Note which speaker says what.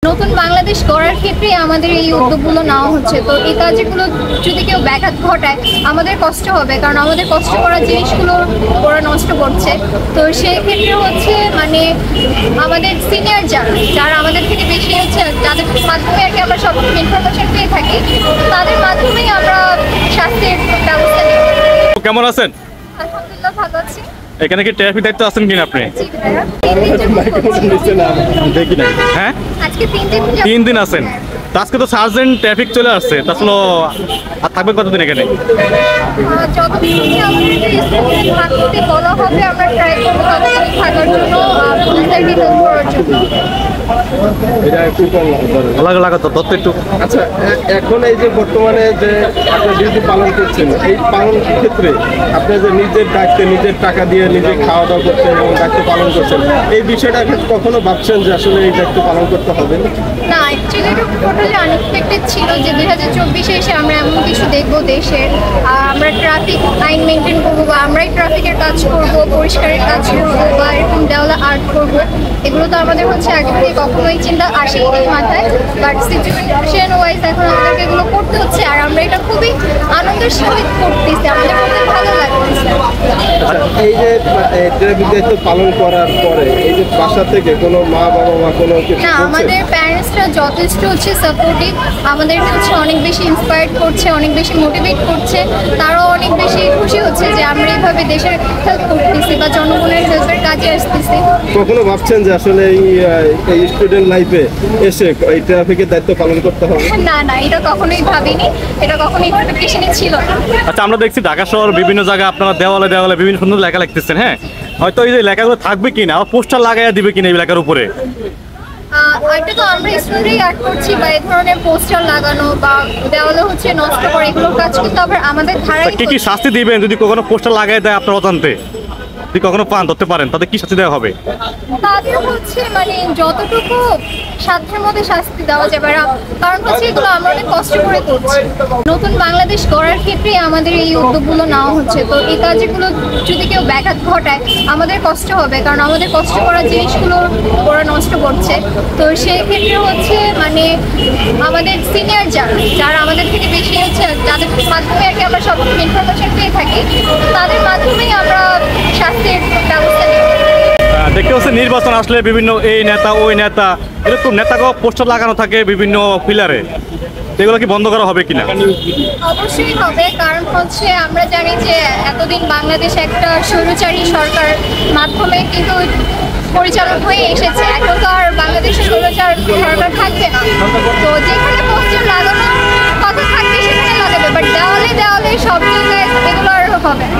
Speaker 1: নতুন বাংলাদেশ গড়ার ক্ষেত্রে আমাদের এই উদ্যোগগুলো নেওয়া হচ্ছে। তো এই কাজগুলো যদি কেউ ব্যাঘাত ঘটায় আমাদের কষ্ট হবে, কারণ আমাদের কষ্ট করা জিনিসগুলো ওরা নষ্ট করছে। তো সেই ক্ষেত্রে হচ্ছে মানে আমাদের সিনিয়র যারা আমাদের থেকে বেশি হচ্ছে, যাদের মাধ্যমে আর কি আমরা সব ইনফরমেশন পেয়ে থাকি, তাদের মাধ্যমেই আমরা শাস্তির ব্যবস্থা নিই।
Speaker 2: কেমন আছেন?
Speaker 1: আলহামদুলিল্লাহ ভালো আছি।
Speaker 2: এখানে কি ট্রাফিক দায়িত্ব আছেন কিনা আপনি? দেখি না। হ্যাঁ,
Speaker 1: আজকে 3 দিন
Speaker 2: 3 দিন আছেন। তো আজকে তো সার্জেন্ট ট্রাফিক চলে আসছে, তাহলে আর থাকবে কতদিন এখানে?
Speaker 1: যতদিন আমাদের থাকতে বলা হবে আমরা ট্রাই করবো ততদিন থাকার জন্য, পুলিশের হেল্প করার জন্য।
Speaker 3: আচ্ছা, এখন এই যে বর্তমানে যে আপনি ডিউটি পালন করছেন, এই পালন ক্ষেত্রে আপনি যে নিজের দায়িত্বে নিজের টাকা দিয়ে নিজে খাওয়া দাওয়া করছেন এবং দায়িত্ব পালন করছেন, এই বিষয়টা কখনো ভাবছেন যে আসলে এই দায়িত্ব পালন করতে হবে?
Speaker 1: না, অ্যাকচুয়ালি এটা টোটালি আনএক্সপেক্টেড ছিল যে 2024-এ এসে আমরা এমন কিছু দেখবো দেশের। আমরা ট্রাফিক আইন মেনটেন করবো, বা আমরাই ট্রাফিকের কাজ করবো, পরিষ্কারের কাজ করবো, বা এরকম দেওয়ালে আর্ট করবো, এগুলো তো আমাদের হচ্ছে আগে থেকে কখনোই চিন্তা আসেনি মাথায়। বাট সিচুয়েশন ওয়াইজ এখন আমাদেরকে এগুলো করতে হচ্ছে, আর আমরা এটা খুবই আনন্দের সহিত করতেছি, আমাদের খুবই ভালো লাগতেছে।
Speaker 3: এই যে ট্রাফিক দায়িত্ব পালন করার পরে এই যে বাসা থেকে কোনো মা বাবা বা কোনো কিছু
Speaker 1: না, আমাদের প্যারেন্টসরা যথেষ্ট হচ্ছে সাপোর্টিভ, আমাদেরকে হচ্ছে অনেক বেশি ইন্সপায়ার্ড করছে, অনেক বেশি মোটিভেট করছে। তারাও অনেক বেশি খুশি হচ্ছে যে আমরা এইভাবে দেশের হেল্প করতেছি বা জনগণের হেল্পের কাজে আসতেছি।
Speaker 3: কখনো ভাবছেন যে আসলে এই স্টুডেন্ট লাইফে এসে এই ট্রাফিকের দায়িত্ব পালন করতে হবে?
Speaker 1: না না, এটা কখনোই ভাবিনি, এটা কখনোই এক্সপেকটেশনে ছিল না।
Speaker 2: আচ্ছা, আমরা দেখছি ঢাকা শহর বিভিন্ন জায়গায় আপনারা দেওয়ালে দেওয়ালে বিভিন্ন সুন্দর লেখা লিখতেছেন। হ্যাঁ, হয়তো এই যে লেখাগুলো থাকবে কিনা, আবার পোস্টার লাগাইয়া দিবে কিনা এই লেখার উপরে?
Speaker 1: এটা তো আমরা স্টুডেন্টই আর্ট করছি, বা এই ধরনের পোস্টার লাগানো বা দেওয়ালে হচ্ছে নষ্ট করা, এগুলোর কাজ কিন্তু আবার আমাদের ধারাই।
Speaker 2: কি কি শাস্তি দিবেন যদি কখনো পোস্টার লাগাই দেয় আপনার অজান্তে, যদি কখনো পান ধরতে পারেন, তাদের কি শাস্তি দেওয়া হবে?
Speaker 1: তাদের হচ্ছে মানে যতটুকু সাধ্যের মধ্যে শাস্তি দেওয়া যাবে, কারণ হচ্ছে এগুলো আমরা অনেক কষ্ট করে করছি। নতুন বাংলাদেশ গড়ার ক্ষেত্রে আমাদের এই উদ্যোগগুলো নেওয়া হচ্ছে। তো এই কাজগুলো যদি কেউ ব্যাঘাত ঘটায় আমাদের কষ্ট হবে, কারণ আমাদের কষ্ট করা জিনিসগুলো ওরা নষ্ট করছে। তো সেই ক্ষেত্রে হচ্ছে মানে আমাদের সিনিয়র যারা আমাদের থেকে বেশি হচ্ছে, যাদের মাধ্যমে আর কি আমরা সব ইনফরমেশন পেয়ে থাকি, তাদের মাধ্যমেই আমরা শাস্তির ব্যবস্থা নিই।
Speaker 2: দেখতে হচ্ছে নির্বাচন আসলে বিভিন্ন এই নেতা ওই নেতা এরকম নেতাকে পোস্টার লাগানো থাকে বিভিন্ন পিলারে, এগুলো কি বন্ধ করা হবে কিনা?
Speaker 1: অবশ্যই হবে, কারণ হচ্ছে আমরা জানি যে এতদিন বাংলাদেশ একটা স্বৈরাচারী সরকার মাধ্যমে কিন্তু পরিচালনা হয়ে এসেছে। এখন তো আর বাংলাদেশের স্বৈরাচার সরকার থাকবে না। তো যেখানে পোস্টার লাগানোর কথা থাকবে সেখানে লাগাবে, বাট দেওয়ালে দেওয়ালে সব জায়গায় এগুলো আর হবে না।